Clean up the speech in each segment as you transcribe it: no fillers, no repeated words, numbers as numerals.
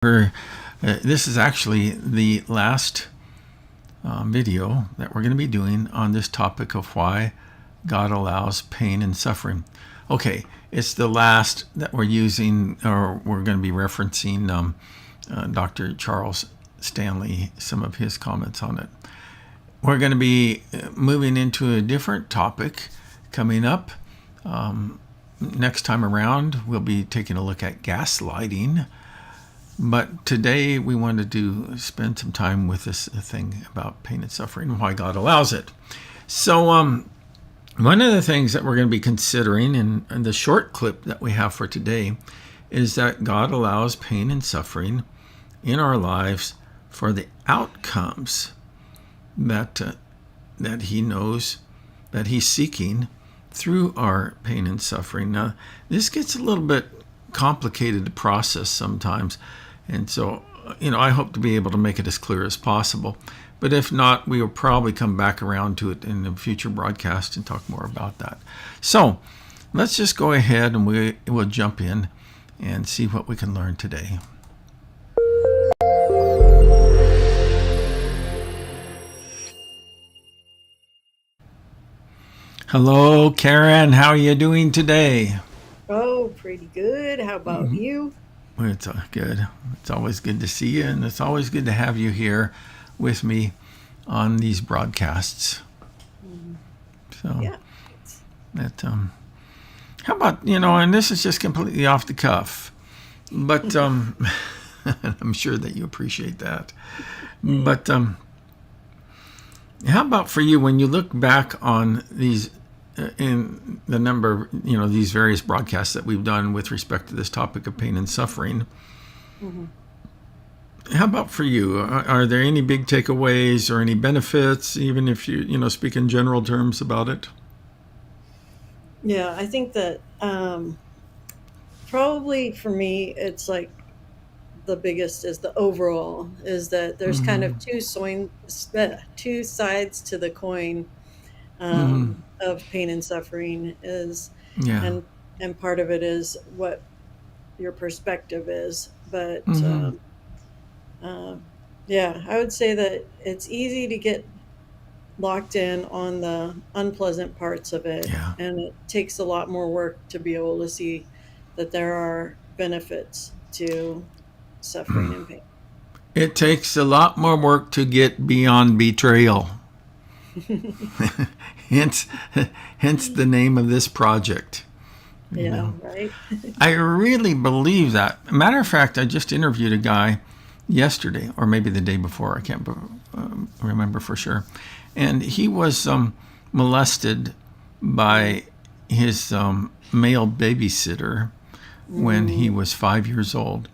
This is actually the last video that we're going to be doing on this topic of why God allows pain and suffering. Okay, it's the last that we're using, or we're going to be referencing Dr. Charles Stanley, some of his comments on it. We're going to be moving into a different topic coming up. Next time around, we'll be taking a look at gaslighting. But today we wanted to spend some time with this thing about pain and suffering and why God allows it. So one of the things that we're going to be considering in the short clip that we have for today is that God allows pain and suffering in our lives for the outcomes that he knows that he's seeking through our pain and suffering. Now, this gets a little bit complicated to process sometimes. And so, I hope to be able to make it as clear as possible. But if not, we will probably come back around to it in a future broadcast and talk more about that. So let's just go ahead and we'll jump in and see what we can learn today. Hello, Karen. How are you doing today? Oh, pretty good. How about you? It's good. It's always good to see you, and it's always good to have you here with me on these broadcasts. So, Yeah. that how about, and this is just completely off the cuff, but I'm sure that you appreciate that. But how about for you when you look back on these in the number of these various broadcasts that we've done with respect to this topic of pain and suffering? How about for you? Are there any big takeaways or any benefits, even if you speak in general terms about it? Yeah, I think that probably for me, it's like the biggest is the overall is that there's kind of two sides to the coin of pain and suffering is, Yeah. and part of it is what your perspective is. But yeah, I would say that it's easy to get locked in on the unpleasant parts of it, Yeah. and it takes a lot more work to be able to see that there are benefits to suffering and pain. It takes a lot more work to get beyond betrayal. hence, hence the name of this project. Yeah, right. I really believe that. Matter of fact, I just interviewed a guy yesterday, or maybe the day before. I can't remember for sure. And he was molested by his male babysitter when he was 5 years old.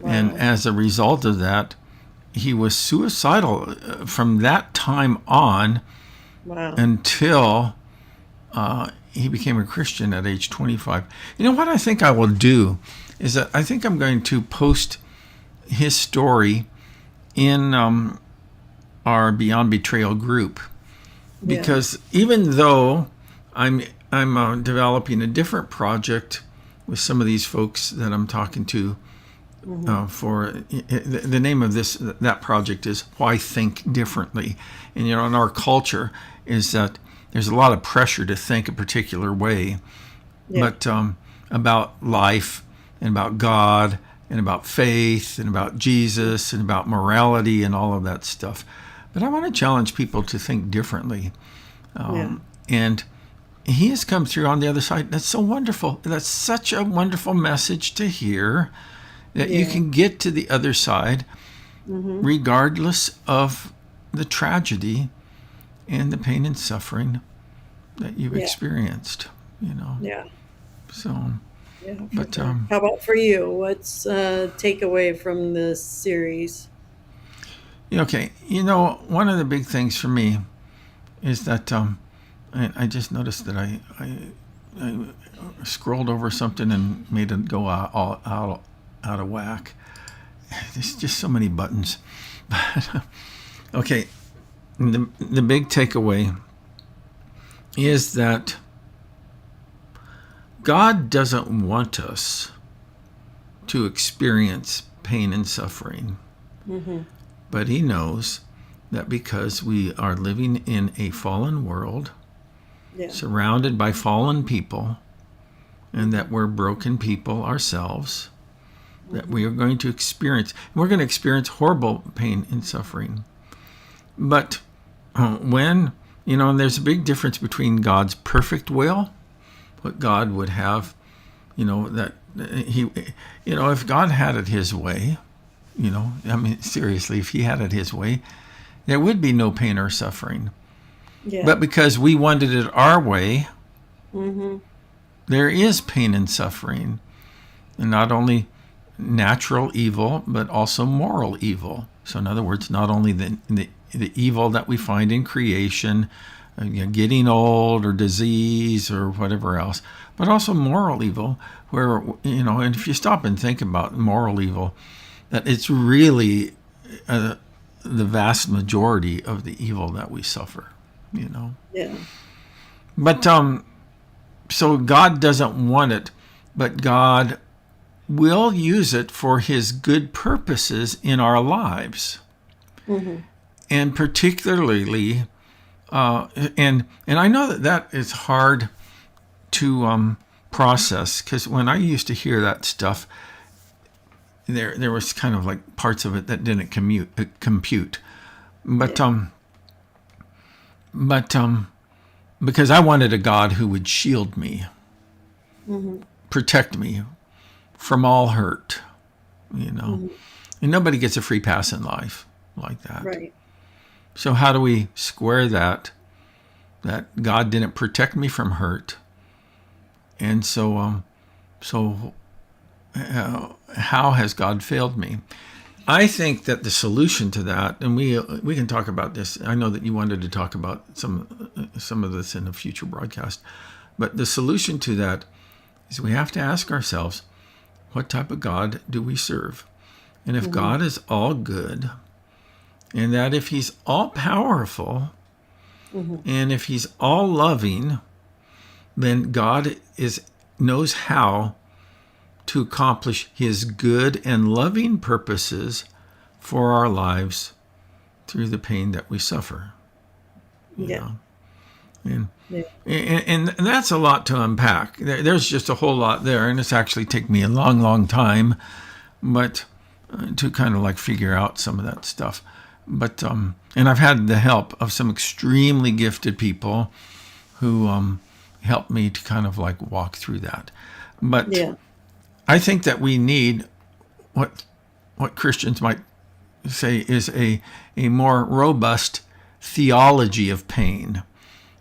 Wow. And as a result of that, he was suicidal from that time on Wow. until he became a Christian at age 25. You know what I think I will do is that I think I'm going to post his story in our Beyond Betrayal group, because even though I'm developing a different project with some of these folks that I'm talking to, for the name of that project is Why Think Differently. And in our culture is that there's a lot of pressure to think a particular way, but about life and about God and about faith and about Jesus and about morality and all of that stuff. But I want to challenge people to think differently. And he has come through on the other side. That's so wonderful. That's such a wonderful message to hear, that you can get to the other side regardless of the tragedy and the pain and suffering that you've experienced, Yeah. So, Yeah. but How about for you? What's takeaway from this series? okay, one of the big things for me is that I just noticed that I scrolled over something and made it go out of whack. There's just so many buttons. Okay, the big takeaway is that God doesn't want us to experience pain and suffering. Mm-hmm. But he knows that because we are living in a fallen world, Yeah. surrounded by fallen people, and that we're broken people ourselves, that we are going to experience, we're going to experience horrible pain and suffering. But when, and there's a big difference between God's perfect will, what God would have, that he, if God had it his way, seriously, if he had it his way, there would be no pain or suffering. Yeah. But because we wanted it our way, Mm-hmm. there is pain and suffering. And not only natural evil, but also moral evil. So in other words, not only the evil that we find in creation, getting old or disease or whatever else, but also moral evil, where, and if you stop and think about moral evil, that it's really the vast majority of the evil that we suffer, Yeah. But so God doesn't want it, but God will use it for his good purposes in our lives. Mm-hmm. And particularly, and I know that is hard to process, because when I used to hear that stuff, there was kind of like parts of it that didn't compute. But because I wanted a God who would shield me, Mm-hmm. protect me from all hurt, Mm-hmm. and nobody gets a free pass in life like that. Right. So how do we square that God didn't protect me from hurt? And so how has God failed me? I think that the solution to that, and we can talk about this. I know that you wanted to talk about some of this in a future broadcast, but the solution to that is we have to ask ourselves, what type of God do we serve? And if God is all good, and that if he's all powerful, and if he's all loving, then God knows how to accomplish his good and loving purposes for our lives through the pain that we suffer. Yeah. And that's a lot to unpack. There's just a whole lot there, and it's actually taken me a long, long time, but to kind of like figure out some of that stuff. But and I've had the help of some extremely gifted people who helped me to kind of like walk through that. But I think that we need what Christians might say is a more robust theology of pain,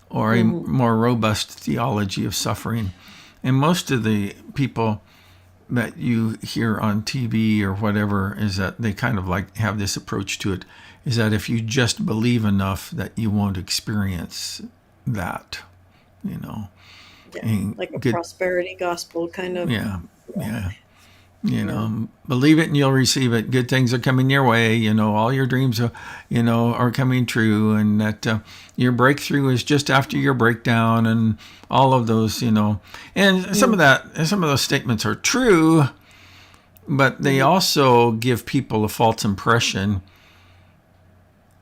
or a more robust theology of suffering. And most of the people that you hear on TV or whatever is that they kind of like have this approach to it, is that if you just believe enough that you won't experience that, Like a prosperity gospel kind of. Yeah. Believe it and you'll receive it. Good things are coming your way. All your dreams are coming true, and that your breakthrough is just after your breakdown, and all of those, and some of those statements are true, but they also give people a false impression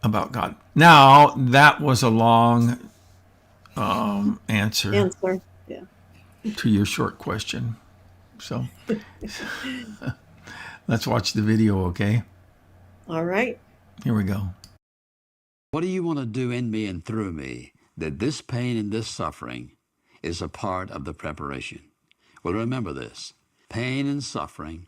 about God. Now, that was a long answer to your short question. So let's watch the video, okay? All right. Here we go. What do you want to do in me and through me that this pain and this suffering is a part of the preparation? Well, remember this. Pain and suffering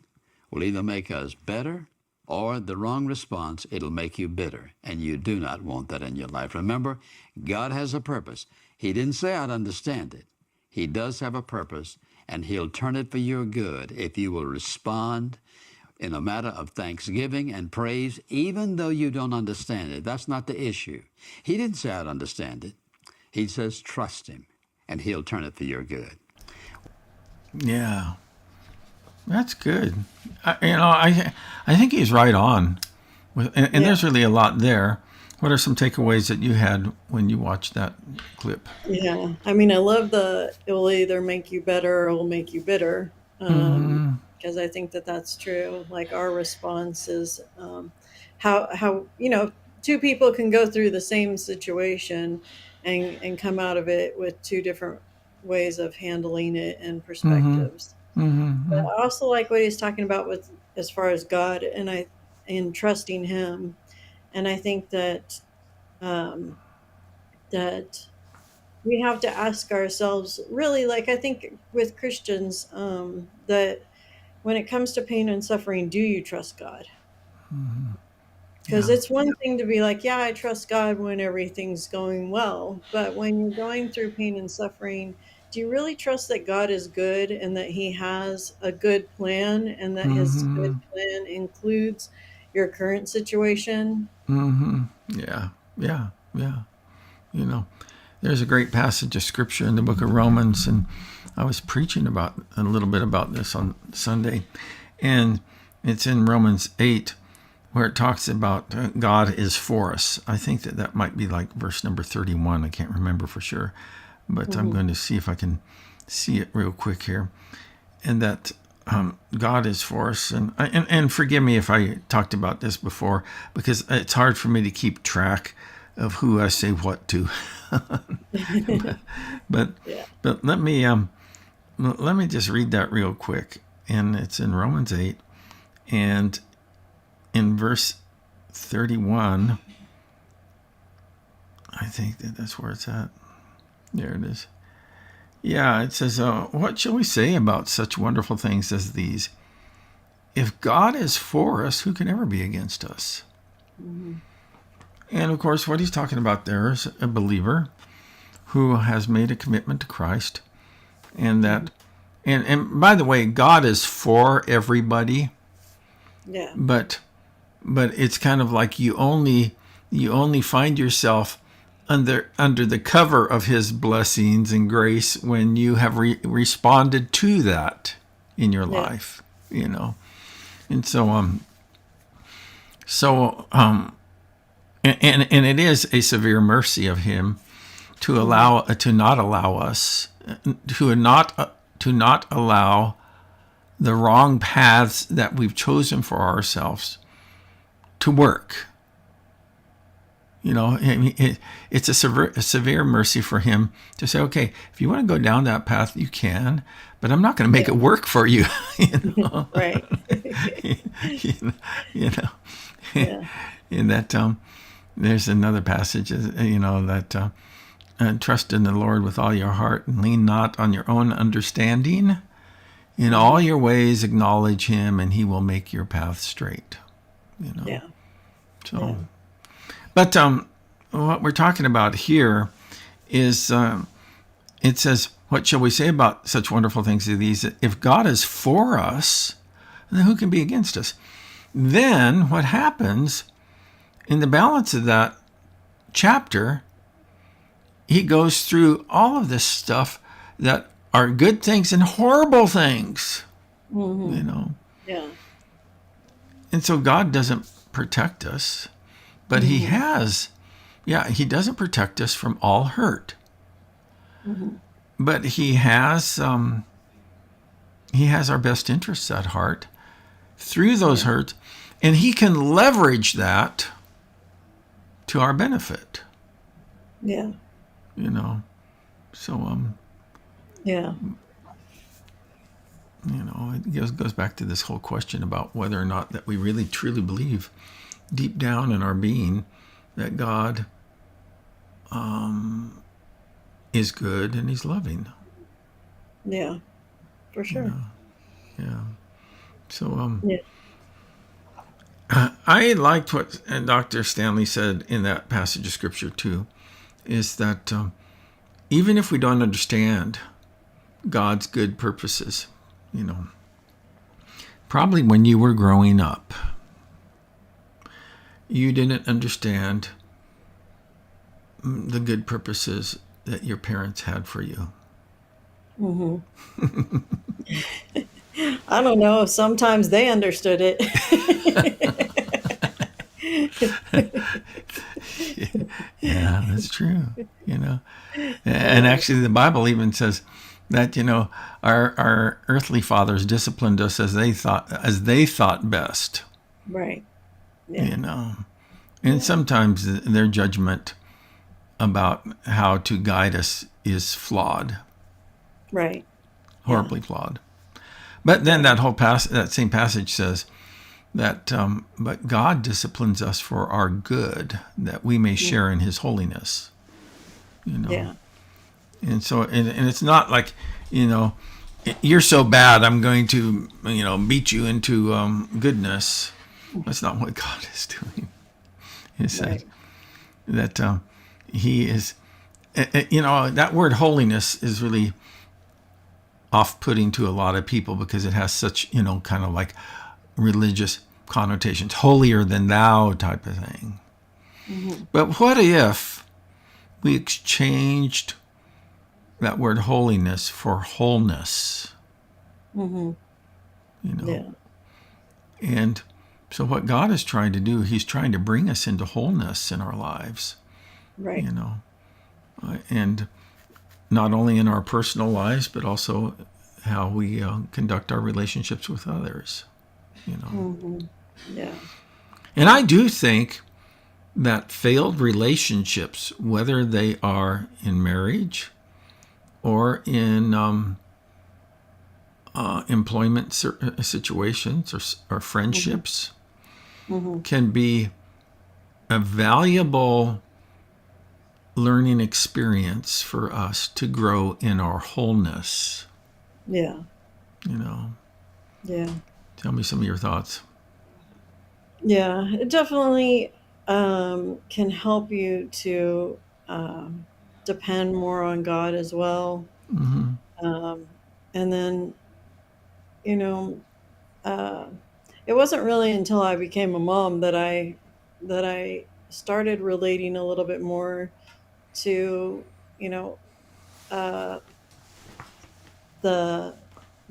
will either make us better, or the wrong response, it'll make you bitter. And you do not want that in your life. Remember, God has a purpose. He didn't say I'd understand it. He does have a purpose, and he'll turn it for your good if you will respond in a matter of thanksgiving and praise, even though you don't understand it. That's not the issue. He didn't say I'd understand it. He says trust him, and he'll turn it for your good. Yeah, that's good. I think he's right on, and there's really a lot there. What are some takeaways that you had when you watched that clip? Yeah. I mean, I love it will either make you better or it will make you bitter. because I think that that's true. Like our response is how two people can go through the same situation and come out of it with two different ways of handling it and Mm-hmm. perspectives. But Mm-hmm. I also like what he's talking about with as far as God and trusting Him, and I think that um, that we have to ask ourselves really, like I think with Christians, that when it comes to pain and suffering, do you trust God? Because Yeah. it's one thing to be like, yeah, I trust God when everything's going well. But when you're going through pain and suffering, do you really trust that God is good and that He has a good plan and that His good Mm-hmm. plan includes your current situation? Mm-hmm. Yeah. Yeah. Yeah. You know, there's a great passage of scripture in the book of Romans, and I was preaching about a little bit about this on Sunday, and it's in Romans 8 where it talks about God is for us. I think that might be like verse number 31. I can't remember for sure, but I'm Hmm. going to see if I can see it real quick here. And that God is for us. And forgive me if I talked about this before, because it's hard for me to keep track of who I say what to. but Yeah. but let me just read that real quick. And it's in Romans 8, and in verse 31, I think that's where it's at. There it is. Yeah, it says, what shall we say about such wonderful things as these? If God is for us, who can ever be against us? Hmm. And of course, what he's talking about there is a believer who has made a commitment to Christ. And Hmm. that, and by the way, God is for everybody, Yeah. but it's kind of like you only find yourself under the cover of his blessings and grace when you have responded to that in your Yeah. life, and and it is a severe mercy of him to Hmm. allow to not allow us to not allow the wrong paths that we've chosen for ourselves to work. I mean, it's a severe mercy for him to say, okay, if you want to go down that path, you can, but I'm not going to make Yeah. it work for you. you know, Right. you know, you know. Yeah. In that there's another passage, that trust in the Lord with all your heart and lean not on your own understanding. In all Hmm. your ways, acknowledge Him, and He will make your path straight. You know, Yeah. so. Yeah. But what we're talking about here is it says, what shall we say about such wonderful things as these? If God is for us, then who can be against us? Then what happens in the balance of that chapter, he goes through all of this stuff that are good things and horrible things, Hmm. you know. Yeah. And so God doesn't protect us, but He Hmm. has. Yeah, He doesn't protect us from all hurt, Hmm. but He has our best interests at heart through those Yeah. hurts, and He can leverage that to our benefit, Yeah. you know. So Yeah. it goes back to this whole question about whether or not that we really truly believe deep down in our being that God is good and He's loving. Yeah. For You sure. know, yeah. So Yeah. I liked what Dr. Stanley said in that passage of scripture too, is that even if we don't understand God's good purposes, probably when you were growing up, you didn't understand the good purposes that your parents had for you. Hmm. I don't know if sometimes they understood it. Yeah, that's true. And Uh, actually, the Bible even says that our earthly fathers disciplined us as they thought best. Right. Yeah. And sometimes their judgment about how to guide us is flawed, Right. horribly flawed. But then that same passage says that but God disciplines us for our good, that we may share in His holiness. Yeah. And so, and it's not like, you're so bad, I'm going to, beat you into goodness. That's not what God is doing. He says that He is, that word holiness is really off-putting to a lot of people because it has such, kind of like religious connotations, holier than thou type of thing. Mm-hmm. But what if we exchanged that word holiness for wholeness? Mm-hmm. Yeah. And so what God is trying to do, He's trying to bring us into wholeness in our lives. Right. And not only in our personal lives, but also how we conduct our relationships with others. Mm-hmm. Yeah. And I do think that failed relationships, whether they are in marriage or in employment situations or friendships, Mm-hmm. can be a valuable learning experience for us to grow in our wholeness. Yeah. Yeah. Tell me some of your thoughts. Yeah. It definitely can help you to depend more on God as well. Mm-hmm. And then, you know, uh, it wasn't really until I became a mom that I started relating a little bit more to, you know, uh, the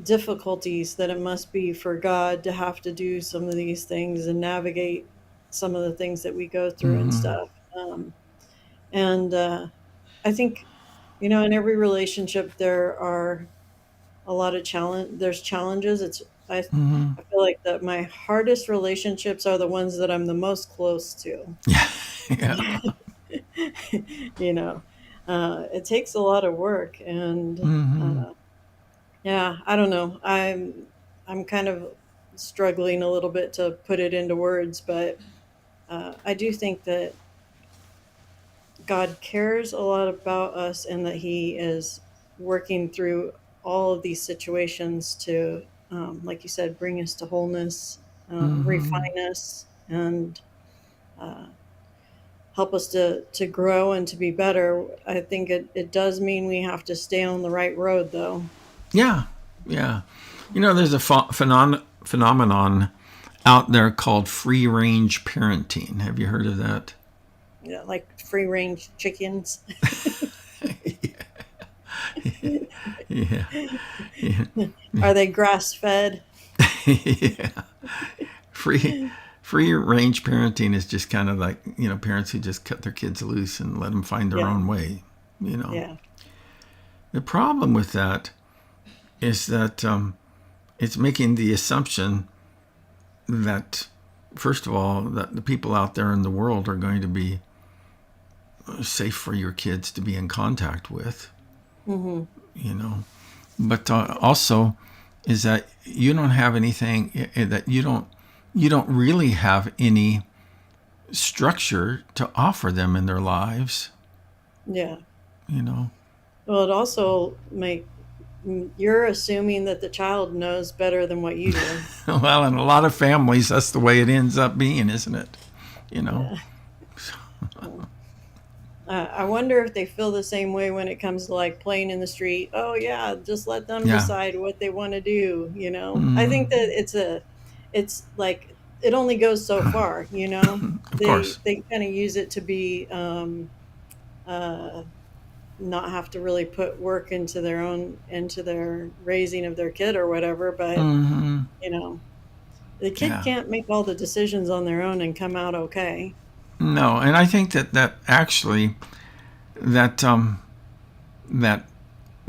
difficulties that it must be for God to have to do some of these things and navigate some of the things that we go through and Mm-hmm. stuff. And I think, in every relationship there are a lot of challenge. There's challenges. Mm-hmm. I feel like that my hardest relationships are the ones that I'm the most close to. Yeah. Yeah. you know, it takes a lot of work, and Mm-hmm. yeah, I don't know. I'm kind of struggling a little bit to put it into words, but I do think that God cares a lot about us, and that He is working through all of these situations to, like you said, bring us to wholeness, Mm-hmm. refine us, and uh, help us to grow and to be better. I think it does mean we have to stay on the right road, though. Yeah. Yeah. There's a phenomenon out there called free range parenting. Have you heard of that? Like free range chickens. Yeah. Yeah. Are they grass fed? Yeah. Free free range parenting is just kind of like, parents who just cut their kids loose and let them find their Yeah, own way. You know, yeah, the problem with that is that it's making the assumption that, first of all, that the people out there in the world are going to be safe for your kids to be in contact with, hmm you know. But also is that you don't have anything, that you don't really have any structure to offer them in their lives, yeah. you know. Well, it also you're assuming that the child knows better than what you do. Well, in a lot of families, that's the way it ends up being, isn't it? You know. Yeah. I wonder if they feel the same way when it comes to like playing in the street. Oh yeah, just let them Yeah. decide what they want to do. I think Mm, that it's like it only goes so far. of They course. they kind of use it to be uh, not have to really put work into their raising of their kid or whatever. But Hmm. you know, the kid Yeah. can't make all the decisions on their own and come out okay. No, and I think that actually that that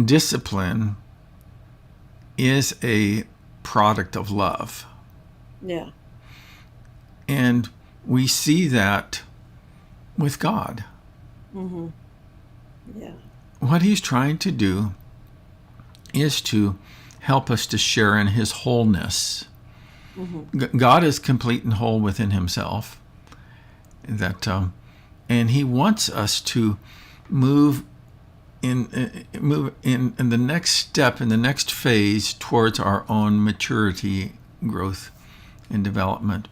discipline is a product of love. Yeah. And we see that with God. Mm-hmm. Yeah. What he's trying to do is to help us to share in his wholeness. Mm-hmm. God is complete and whole within himself. And he wants us to move in the next step, in the next phase towards our own maturity, growth, and development.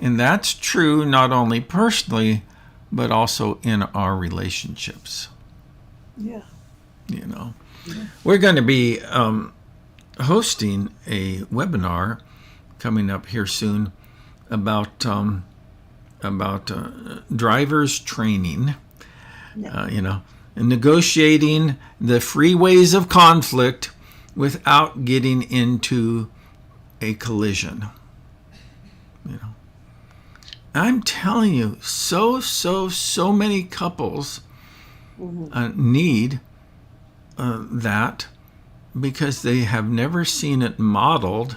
And that's true not only personally, but also in our relationships. Yeah. Yeah. We're going to be hosting a webinar coming up here soon about drivers training. Yeah. And negotiating the freeways of conflict without getting into a collision. I'm telling you, so many couples need that because they have never seen it modeled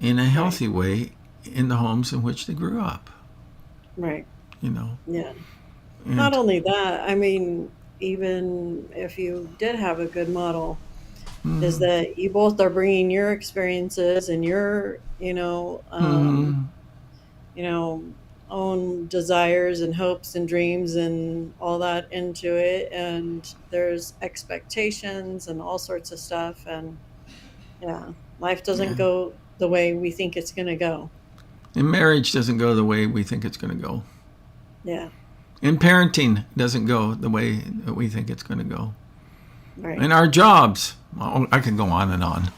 in a healthy way in the homes in which they grew up. Right. Yeah. And Not only that, I mean, even if you did have a good model, is that you both are bringing your experiences and your, own desires and hopes and dreams and all that into it. And there's expectations and all sorts of stuff. And yeah, life doesn't go the way we think it's going to go. And marriage doesn't go the way we think it's going to go. Yeah. And parenting doesn't go the way that we think it's going to go. Right. And our jobs, well, I can go on and on.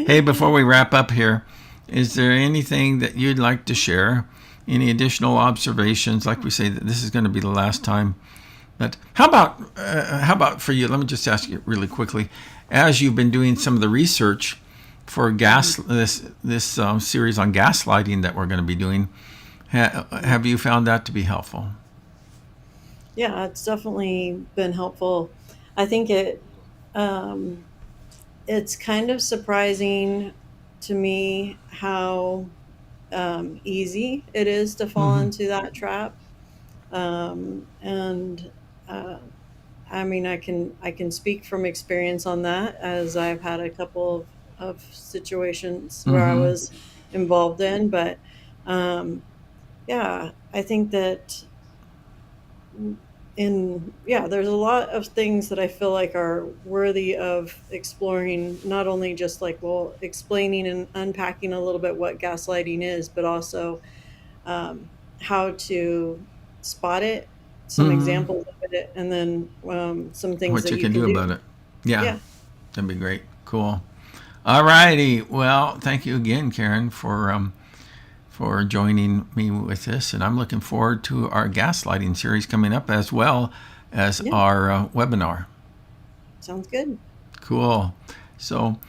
Hey, before we wrap up here, is there anything that you'd like to share? Any additional observations? Like we say, that this is going to be the last time. But how about for you? Let me just ask you really quickly. As you've been doing some of the research for this series on gaslighting that we're going to be doing, have you found that to be helpful? Yeah, it's definitely been helpful. I think it's kind of surprising to me how easy it is to fall into that trap. And I mean, I can speak from experience on that, as I've had a couple of situations where I was involved in. But yeah, I think that there's a lot of things that I feel like are worthy of exploring, not only just like, well, explaining and unpacking a little bit what gaslighting is, but also how to spot it, some examples of it, and then some things What that you can do about it. Yeah. That'd be great. Cool. All righty. Well, thank you again, Karen, for joining me with this. And I'm looking forward to our gaslighting series coming up, as well as our webinar. Sounds good. Cool. So,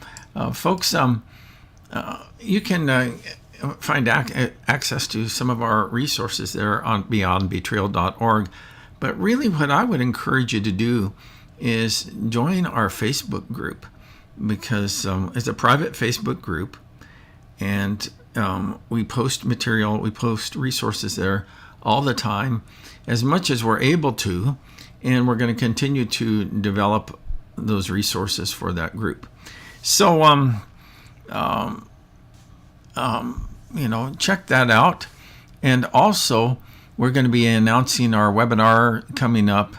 folks, you can find access to some of our resources there on beyondbetrayal.org. But really what I would encourage you to do is join our Facebook group, because it's a private Facebook group, and we post material, we post resources there all the time, as much as we're able to, and we're going to continue to develop those resources for that group. So, check that out. And also, we're going to be announcing our webinar coming up,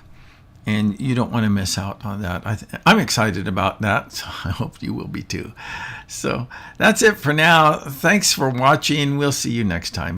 and you don't want to miss out on that. I'm excited about that, so I hope you will be too. So that's it for now. Thanks for watching. We'll see you next time.